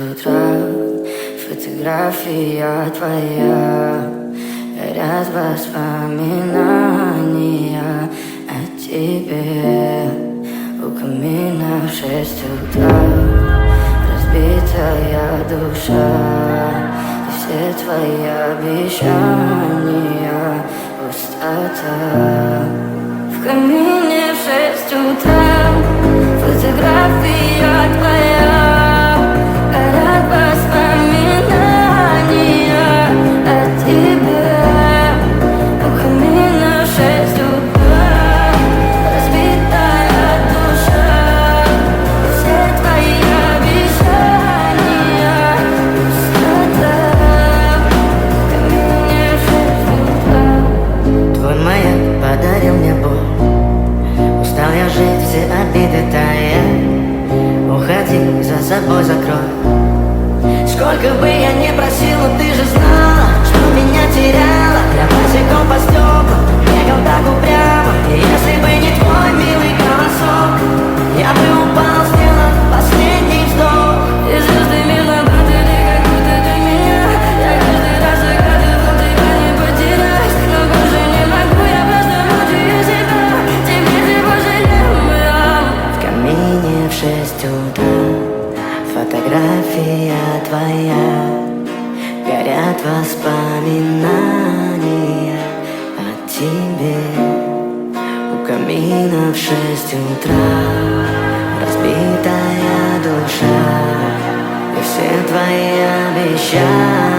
утра. Фотография твоя, горят воспоминания о тебе. У камина в 6 утра, разбитая душа. И все твои обещания пустота. В камине в 6 утра, фотография твоя, горят воспоминания о тебе. У камина в 6 утра, разбитая душа. И все твои обещания пустота. В камине в 6 утра. Твой маяк подарил мне боль. Устал я жить, все обиды тая. Уходи, за собой закрой. Сколько бы я ни просил, но ты же знала, что меня теряла. Я босиком по стеклам бегал так упрямо. И если бы не твой милый голосок, я бы упал, сделав последний вздох. И звезды мирно падали, как будто до меня. Я каждый раз загадывал, тебя не потерять. Но больше не могу, я просто мучаю себя. Теперь ты больше не моя. В камине в 6 утра, фотография твоя, горят воспоминания о тебе. У камина в 6 утра, разбитая душа. И все твои обещания